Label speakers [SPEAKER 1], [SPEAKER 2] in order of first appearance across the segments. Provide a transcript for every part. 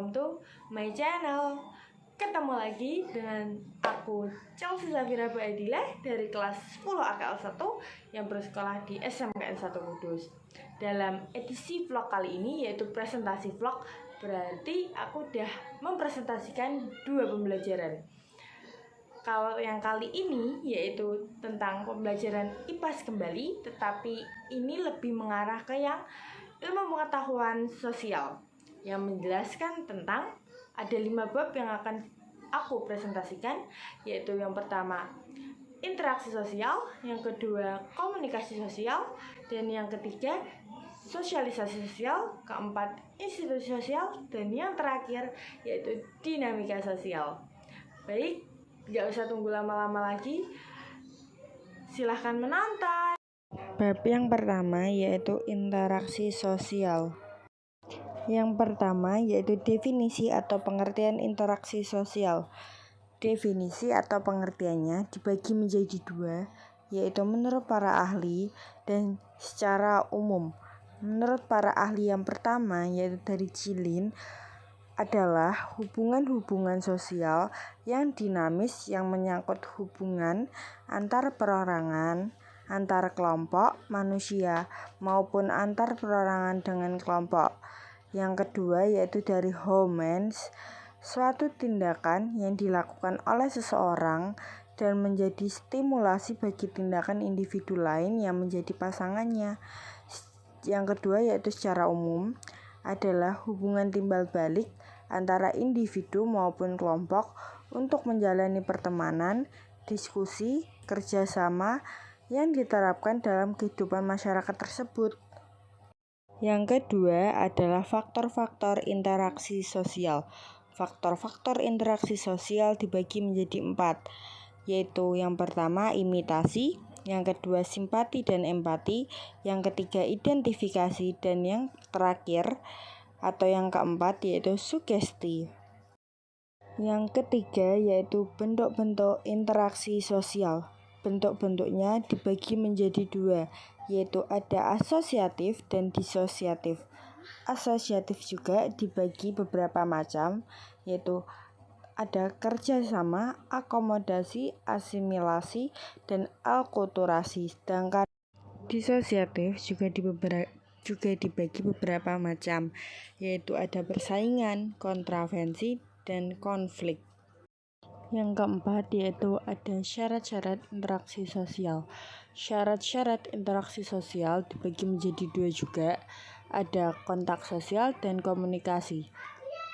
[SPEAKER 1] welcome to my channel. Ketemu lagi dengan aku Chelsea Zafira Baadilah dari kelas 10 AKL 1 yang bersekolah di SMKN 1 Kudus. Dalam edisi vlog kali ini yaitu presentasi vlog, berarti aku udah mempresentasikan 2 pembelajaran. Kalau yang kali ini yaitu tentang pembelajaran IPAS kembali, tetapi ini lebih mengarah ke yang ilmu pengetahuan sosial yang menjelaskan tentang ada 5 bab yang akan aku presentasikan, yaitu yang pertama interaksi sosial, yang kedua komunikasi sosial, dan yang ketiga sosialisasi sosial, keempat institusi sosial, dan yang terakhir yaitu dinamika sosial. Baik, gak usah tunggu lama-lama lagi, silahkan menonton.
[SPEAKER 2] Bab yang pertama yaitu interaksi sosial. Yang pertama yaitu definisi atau pengertian interaksi sosial. Definisi atau pengertiannya dibagi menjadi 2, yaitu menurut para ahli dan secara umum. Menurut para ahli yang pertama yaitu dari Jilin adalah hubungan-hubungan sosial yang dinamis yang menyangkut hubungan antar perorangan, antar kelompok manusia maupun antar perorangan dengan kelompok. Yang kedua yaitu dari Homans, suatu tindakan yang dilakukan oleh seseorang dan menjadi stimulasi bagi tindakan individu lain yang menjadi pasangannya. Yang kedua yaitu secara umum adalah hubungan timbal balik antara individu maupun kelompok untuk menjalani pertemanan, diskusi, kerjasama yang diterapkan dalam kehidupan masyarakat tersebut. Yang kedua adalah faktor-faktor interaksi sosial. Faktor-faktor interaksi sosial dibagi menjadi 4, yaitu yang pertama imitasi, yang kedua simpati dan empati, yang ketiga identifikasi, dan yang terakhir atau yang keempat yaitu sugesti. Yang ketiga yaitu bentuk-bentuk interaksi sosial. Bentuk-bentuknya dibagi menjadi 2, yaitu ada asosiatif dan disosiatif. Asosiatif juga dibagi beberapa macam, yaitu ada kerjasama, akomodasi, asimilasi, dan alkulturasi. Sedangkan disosiatif juga dibagi beberapa macam, yaitu ada persaingan, kontravensi, dan konflik. Yang keempat yaitu ada syarat-syarat interaksi sosial. Syarat-syarat interaksi sosial dibagi menjadi 2 juga, ada kontak sosial dan komunikasi.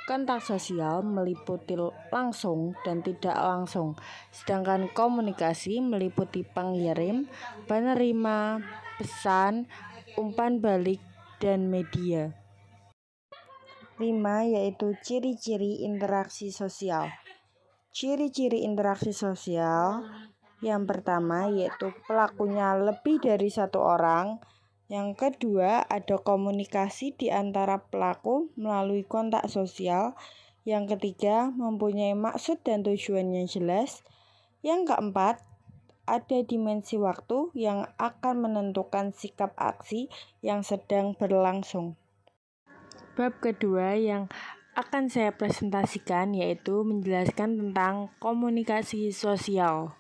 [SPEAKER 2] Kontak sosial meliputi langsung dan tidak langsung, sedangkan komunikasi meliputi pengirim, penerima, pesan, umpan balik, dan media. 5 yaitu ciri-ciri interaksi sosial. Ciri-ciri interaksi sosial yang pertama yaitu pelakunya lebih dari 1 orang. Yang kedua ada komunikasi di antara pelaku melalui kontak sosial. Yang ketiga mempunyai maksud dan tujuan yang jelas. Yang keempat ada dimensi waktu yang akan menentukan sikap aksi yang sedang berlangsung. Bab kedua yang akan saya presentasikan yaitu menjelaskan tentang komunikasi sosial.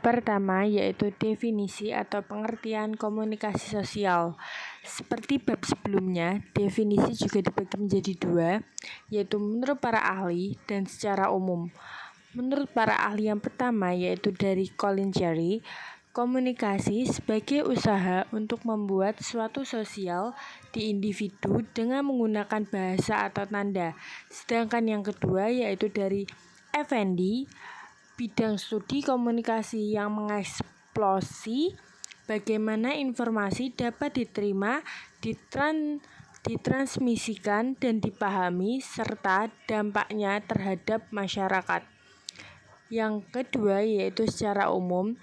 [SPEAKER 2] Pertama yaitu definisi atau pengertian komunikasi sosial. Seperti bab sebelumnya, definisi juga dibagi menjadi 2, yaitu menurut para ahli dan secara umum. Menurut para ahli yang pertama yaitu dari Colin Cherry, komunikasi sebagai usaha untuk membuat suatu sosial di individu dengan menggunakan bahasa atau tanda. Sedangkan yang kedua yaitu dari Effendi, bidang studi komunikasi yang mengeksplorasi bagaimana informasi dapat diterima, ditransmisikan, dan dipahami, serta dampaknya terhadap masyarakat. Yang kedua yaitu secara umum,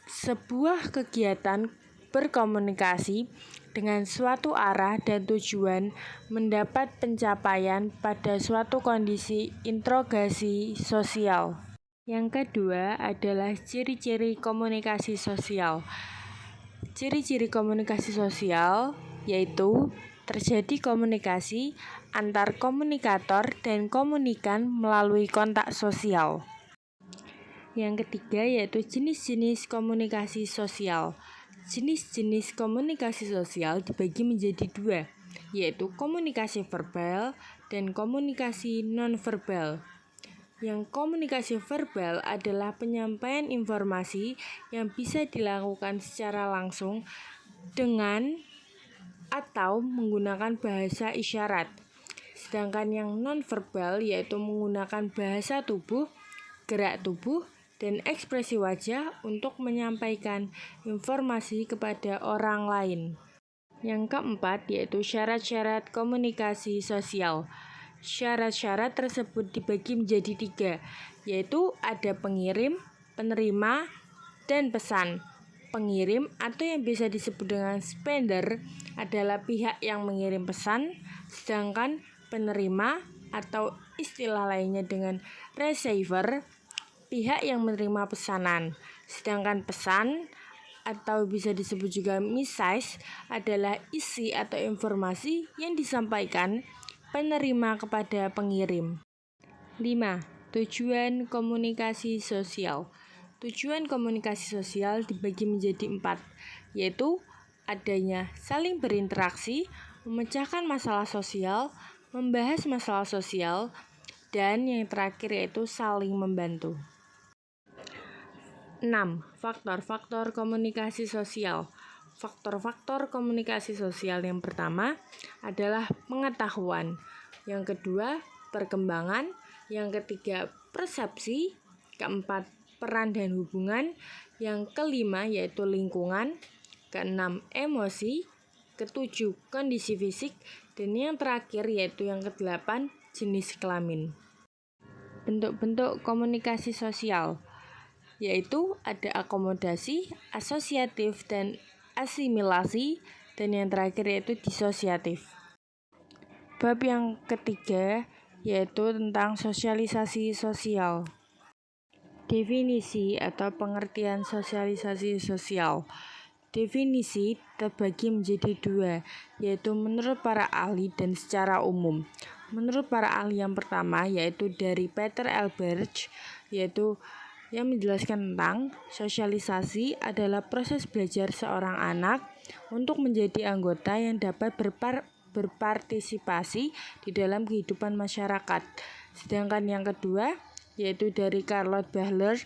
[SPEAKER 2] sebuah kegiatan berkomunikasi dengan suatu arah dan tujuan mendapat pencapaian pada suatu kondisi interogasi sosial. Yang kedua adalah ciri-ciri komunikasi sosial. Ciri-ciri komunikasi sosial yaitu Terjadi komunikasi antar komunikator dan komunikan melalui kontak sosial. Yang ketiga yaitu jenis-jenis komunikasi sosial. Jenis-jenis komunikasi sosial dibagi menjadi dua, yaitu komunikasi verbal dan komunikasi nonverbal. Yang komunikasi verbal adalah penyampaian informasi yang bisa dilakukan secara langsung dengan atau menggunakan bahasa isyarat. Sedangkan yang nonverbal yaitu menggunakan bahasa tubuh, gerak tubuh, dan ekspresi wajah untuk menyampaikan informasi kepada orang lain. Yang keempat yaitu syarat-syarat komunikasi sosial. Syarat-syarat tersebut dibagi menjadi tiga, yaitu ada pengirim, penerima, dan pesan. Pengirim atau yang bisa disebut dengan sender adalah pihak yang mengirim pesan, sedangkan penerima atau istilah lainnya dengan receiver, pihak yang menerima pesanan. Sedangkan pesan atau bisa disebut juga message adalah isi atau informasi yang disampaikan penerima kepada pengirim. 5. Tujuan komunikasi sosial. Tujuan komunikasi sosial dibagi menjadi 4, yaitu adanya saling berinteraksi, memecahkan masalah sosial, membahas masalah sosial, dan yang terakhir yaitu saling membantu. 6. Faktor-faktor komunikasi sosial. Faktor-faktor komunikasi sosial yang pertama adalah pengetahuan, yang kedua perkembangan, yang ketiga persepsi, keempat peran dan hubungan, yang kelima yaitu lingkungan, keenam emosi, ketujuh kondisi fisik, dan yang terakhir yaitu yang kedelapan jenis kelamin. Bentuk-bentuk komunikasi sosial yaitu ada akomodasi, asosiatif, dan asimilasi, dan yang terakhir yaitu disosiatif. Bab yang ketiga yaitu tentang sosialisasi sosial. Definisi atau pengertian sosialisasi sosial. Definisi terbagi menjadi dua, yaitu menurut para ahli dan secara umum. Menurut para ahli yang pertama yaitu dari Peter L. Birch, yaitu yang menjelaskan tentang sosialisasi adalah proses belajar seorang anak untuk menjadi anggota yang dapat berpartisipasi di dalam kehidupan masyarakat. Sedangkan yang kedua yaitu dari Charlotte Bahler,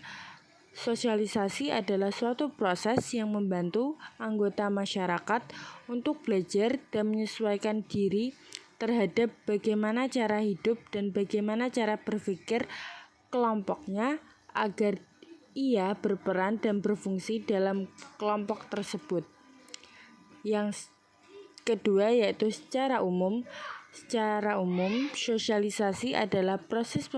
[SPEAKER 2] sosialisasi adalah suatu proses yang membantu anggota masyarakat untuk belajar dan menyesuaikan diri terhadap bagaimana cara hidup dan bagaimana cara berpikir kelompoknya agar ia berperan dan berfungsi dalam kelompok tersebut. Yang kedua yaitu secara umum. Secara umum, sosialisasi adalah proses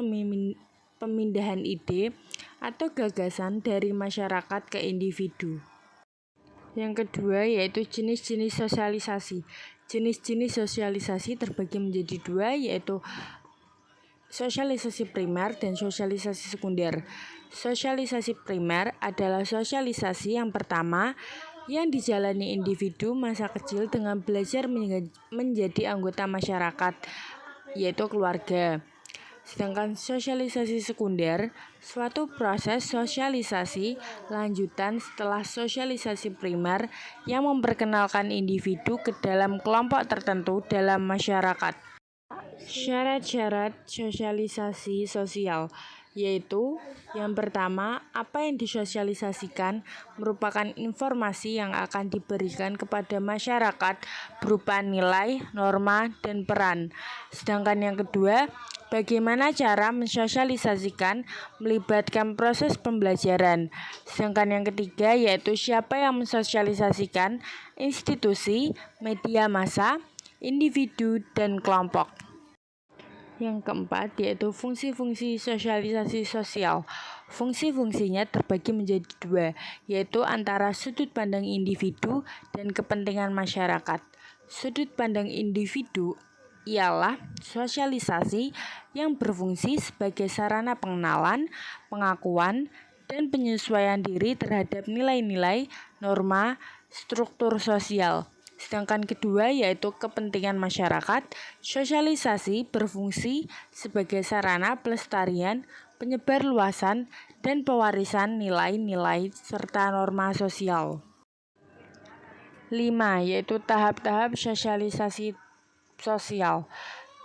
[SPEAKER 2] pemindahan ide atau gagasan dari masyarakat ke individu. Yang kedua yaitu jenis-jenis sosialisasi. Jenis-jenis sosialisasi terbagi menjadi dua, yaitu sosialisasi primer dan sosialisasi sekunder. Sosialisasi primer adalah sosialisasi yang pertama yang dijalani individu masa kecil dengan belajar menjadi anggota masyarakat, yaitu keluarga. Sedangkan sosialisasi sekunder, suatu proses sosialisasi lanjutan setelah sosialisasi primer yang memperkenalkan individu ke dalam kelompok tertentu dalam masyarakat. Syarat-syarat sosialisasi sosial yaitu yang pertama, apa yang disosialisasikan merupakan informasi yang akan diberikan kepada masyarakat berupa nilai, norma, dan peran. Sedangkan yang kedua, bagaimana cara mensosialisasikan melibatkan proses pembelajaran. Sedangkan yang ketiga yaitu siapa yang mensosialisasikan, institusi, media massa, individu, dan kelompok. Yang keempat yaitu fungsi-fungsi sosialisasi sosial. Fungsi-fungsinya terbagi menjadi dua, yaitu antara sudut pandang individu dan kepentingan masyarakat. Sudut pandang individu ialah sosialisasi yang berfungsi sebagai sarana pengenalan, pengakuan, dan penyesuaian diri terhadap nilai-nilai, norma, struktur sosial. Sedangkan kedua yaitu kepentingan masyarakat. Sosialisasi berfungsi sebagai sarana pelestarian, penyebarluasan, dan pewarisan nilai-nilai serta norma sosial. 5. Yaitu tahap-tahap sosialisasi sosial.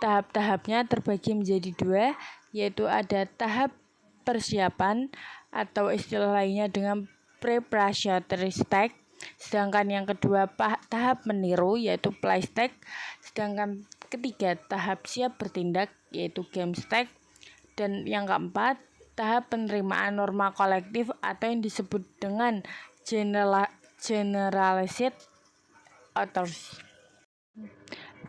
[SPEAKER 2] Tahap-tahapnya terbagi menjadi 2, yaitu ada tahap persiapan atau istilah lainnya dengan preparatory stage. Sedangkan yang kedua tahap meniru yaitu play stage. Sedangkan ketiga tahap siap bertindak yaitu game stage. Dan yang keempat tahap penerimaan norma kolektif atau yang disebut dengan generalized authority.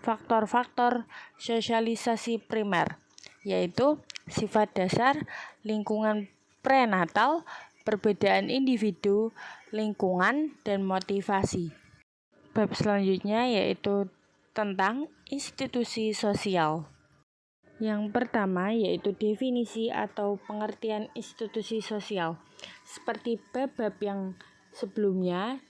[SPEAKER 2] Faktor-faktor sosialisasi primer yaitu sifat dasar, lingkungan prenatal, perbedaan individu, lingkungan, dan motivasi. Bab selanjutnya yaitu tentang institusi sosial. Yang pertama yaitu definisi atau pengertian institusi sosial. Seperti bab-bab yang sebelumnya,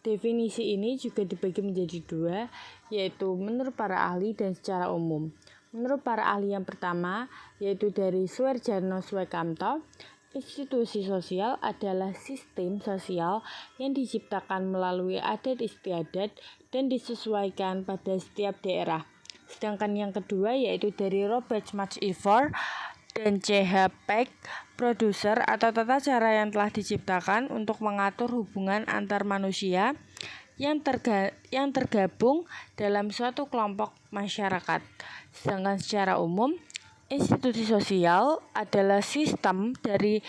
[SPEAKER 2] definisi ini juga dibagi menjadi 2, yaitu menurut para ahli dan secara umum. Menurut para ahli yang pertama, yaitu dari Suharjarno Swekamto, institusi sosial adalah sistem sosial yang diciptakan melalui adat istiadat dan disesuaikan pada setiap daerah. Sedangkan yang kedua yaitu dari Robert McIver dan C.H. Peck, produser atau tata cara yang telah diciptakan untuk mengatur hubungan antar manusia yang tergabung dalam suatu kelompok masyarakat. Sedangkan secara umum, institusi sosial adalah sistem dari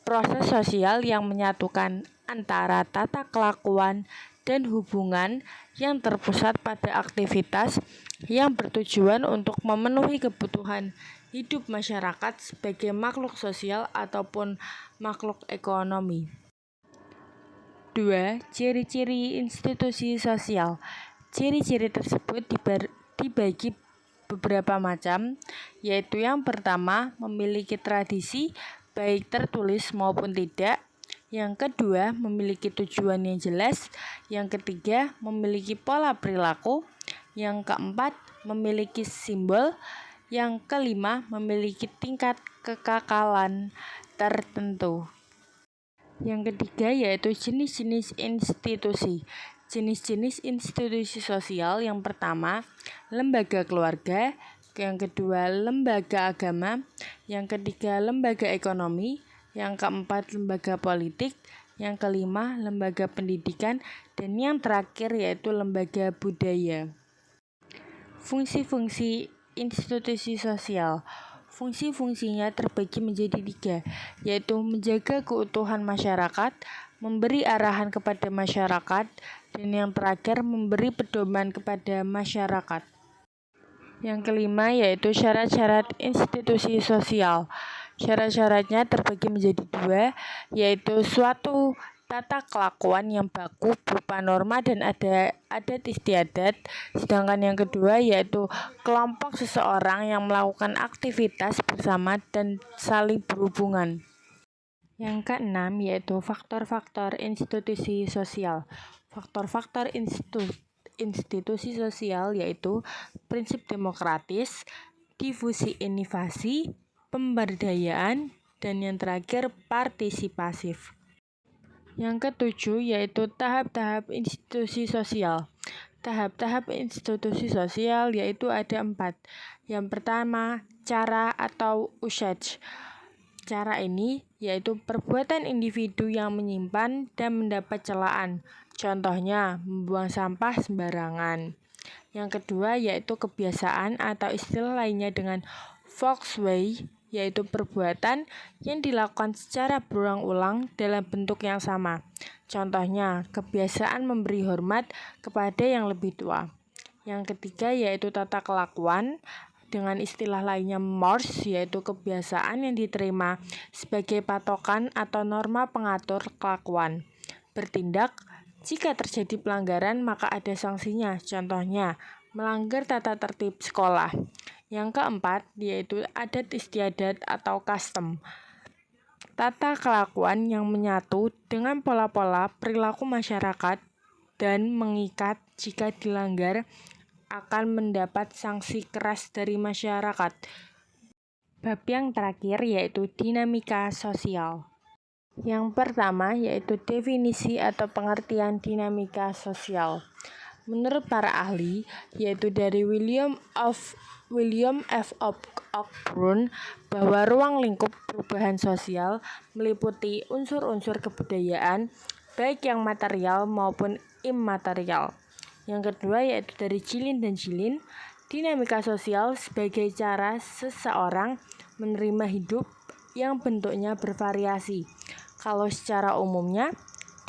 [SPEAKER 2] proses sosial yang menyatukan antara tata kelakuan dan hubungan yang terpusat pada aktivitas yang bertujuan untuk memenuhi kebutuhan hidup masyarakat sebagai makhluk sosial ataupun makhluk ekonomi. 2. Ciri-ciri institusi sosial. Ciri-ciri tersebut dibagi beberapa macam, yaitu yang pertama memiliki tradisi baik tertulis maupun tidak. Yang kedua memiliki tujuan yang jelas. Yang ketiga memiliki pola perilaku. Yang keempat memiliki simbol. Yang kelima memiliki tingkat kekakalan tertentu. Yang ketiga yaitu jenis-jenis institusi. Jenis-jenis institusi sosial yang pertama lembaga keluarga, yang kedua lembaga agama, yang ketiga lembaga ekonomi, yang keempat lembaga politik, yang kelima lembaga pendidikan, dan yang terakhir yaitu lembaga budaya. Fungsi-fungsi institusi sosial. Fungsi-fungsinya terbagi menjadi 3, yaitu menjaga keutuhan masyarakat, memberi arahan kepada masyarakat, dan yang terakhir memberi pedoman kepada masyarakat. Yang kelima yaitu syarat-syarat institusi sosial. Syarat-syaratnya terbagi menjadi 2, yaitu suatu tata kelakuan yang baku berupa norma dan adat istiadat. Sedangkan yang kedua yaitu kelompok seseorang yang melakukan aktivitas bersama dan saling berhubungan. Yang keenam yaitu faktor-faktor institusi sosial. Faktor-faktor institusi sosial yaitu prinsip demokratis, difusi inovasi, pemberdayaan, dan yang terakhir partisipasif. Yang ketujuh yaitu tahap-tahap institusi sosial. Tahap-tahap institusi sosial yaitu ada 4. Yang pertama, cara atau usage. Cara ini yaitu perbuatan individu yang menyimpan dan mendapat celaan. Contohnya, membuang sampah sembarangan. Yang kedua yaitu kebiasaan atau istilah lainnya dengan Volkswagen, yaitu perbuatan yang dilakukan secara berulang-ulang dalam bentuk yang sama. Contohnya, kebiasaan memberi hormat kepada yang lebih tua. Yang ketiga yaitu tata kelakuan, dengan istilah lainnya mores, yaitu kebiasaan yang diterima sebagai patokan atau norma pengatur kelakuan. Bertindak, jika terjadi pelanggaran maka ada sanksinya. Contohnya, melanggar tata tertib sekolah. Yang keempat yaitu adat istiadat atau custom. Tata kelakuan yang menyatu dengan pola-pola perilaku masyarakat dan mengikat jika dilanggar akan mendapat sanksi keras dari masyarakat. Bab yang terakhir yaitu dinamika sosial. Yang pertama yaitu definisi atau pengertian dinamika sosial. Menurut para ahli, yaitu dari William F. Cockburn, bahwa ruang lingkup perubahan sosial meliputi unsur-unsur kebudayaan, baik yang material maupun immaterial. Yang kedua yaitu dari Gilin dan Gilin, dinamika sosial sebagai cara seseorang menerima hidup yang bentuknya bervariasi. Kalau secara umumnya,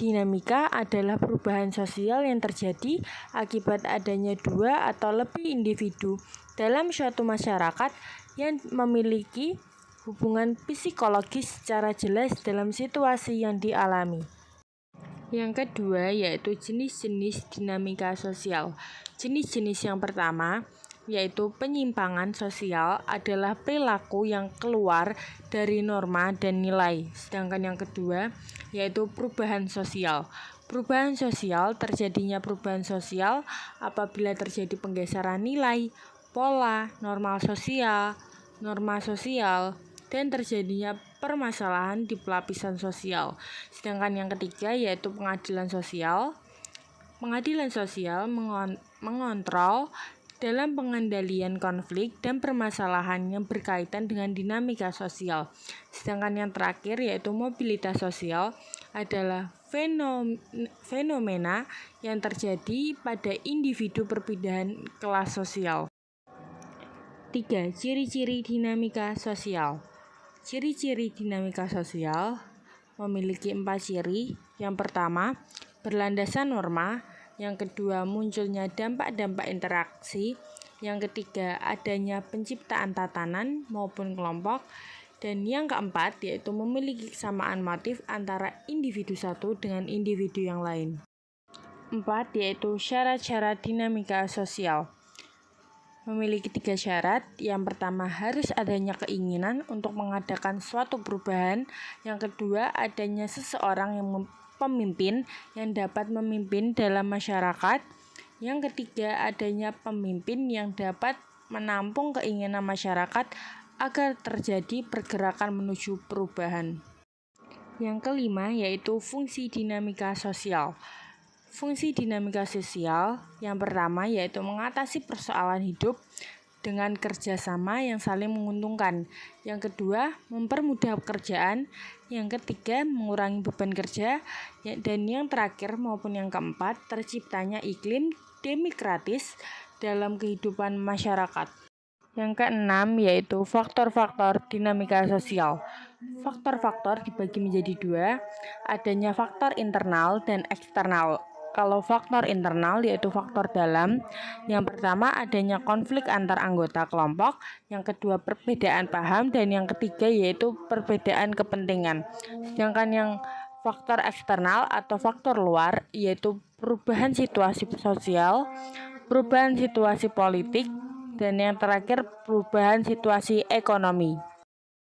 [SPEAKER 2] dinamika adalah perubahan sosial yang terjadi akibat adanya dua atau lebih individu dalam suatu masyarakat yang memiliki hubungan psikologis secara jelas dalam situasi yang dialami. Yang kedua yaitu jenis-jenis dinamika sosial. Jenis-jenis yang pertama yaitu penyimpangan sosial adalah perilaku yang keluar dari norma dan nilai. Sedangkan yang kedua yaitu perubahan sosial. Perubahan sosial, terjadinya perubahan sosial apabila terjadi penggeseran nilai, pola, norma sosial, dan terjadinya permasalahan di pelapisan sosial. Sedangkan yang ketiga yaitu pengadilan sosial. Pengadilan sosial mengontrol dalam pengendalian konflik dan permasalahan yang berkaitan dengan dinamika sosial. Sedangkan yang terakhir yaitu mobilitas sosial adalah fenomena yang terjadi pada individu perpindahan kelas sosial. 3. Ciri-ciri dinamika sosial. Ciri-ciri dinamika sosial memiliki 4 ciri. Yang pertama, berlandasan norma. Yang kedua, munculnya dampak-dampak interaksi. Yang ketiga, adanya penciptaan tatanan maupun kelompok. Dan yang keempat, yaitu memiliki kesamaan motif antara individu satu dengan individu yang lain. 4. Yaitu syarat-syarat dinamika sosial. Memiliki 3 syarat. Yang pertama, harus adanya keinginan untuk mengadakan suatu perubahan. Yang kedua, adanya seseorang yang pemimpin yang dapat memimpin dalam masyarakat. Yang ketiga, adanya pemimpin yang dapat menampung keinginan masyarakat agar terjadi pergerakan menuju perubahan. Yang kelima yaitu fungsi dinamika sosial. Fungsi dinamika sosial yang pertama yaitu mengatasi persoalan hidup dengan kerjasama yang saling menguntungkan. Yang kedua, mempermudah pekerjaan. Yang ketiga, mengurangi beban kerja. Dan yang terakhir maupun yang keempat, terciptanya iklim demokratis dalam kehidupan masyarakat. Yang keenam yaitu faktor-faktor dinamika sosial. Faktor-faktor dibagi menjadi 2, adanya faktor internal dan eksternal. Kalau faktor internal yaitu faktor dalam. Yang pertama adanya konflik antar anggota kelompok, yang kedua perbedaan paham, dan yang ketiga yaitu perbedaan kepentingan. Sedangkan yang faktor eksternal atau faktor luar yaitu perubahan situasi sosial, perubahan situasi politik, dan yang terakhir perubahan situasi ekonomi.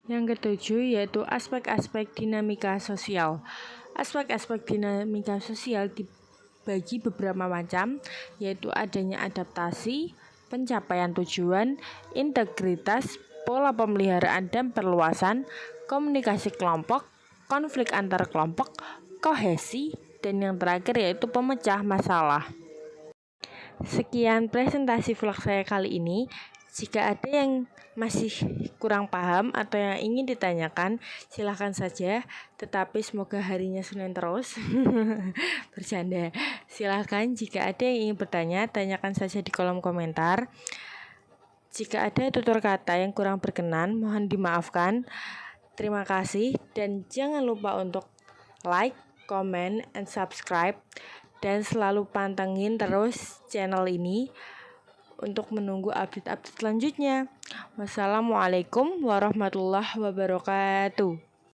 [SPEAKER 2] Yang ketujuh yaitu aspek-aspek dinamika sosial. Aspek-aspek dinamika sosial dibagi beberapa macam, yaitu adanya adaptasi, pencapaian tujuan, integritas, pola pemeliharaan dan perluasan, komunikasi kelompok, konflik antar kelompok, kohesi, dan yang terakhir yaitu pemecah masalah. Sekian presentasi vlog saya kali ini. Jika ada yang masih kurang paham atau yang ingin ditanyakan, silahkan saja. Tetapi semoga harinya Senin terus. Bercanda. Silahkan jika ada yang ingin bertanya, tanyakan saja di kolom komentar. Jika ada tutur kata yang kurang berkenan, mohon dimaafkan. Terima kasih dan jangan lupa untuk like, comment, and subscribe. Dan selalu pantengin terus channel ini untuk menunggu update-update selanjutnya. Wassalamualaikum warahmatullahi wabarakatuh.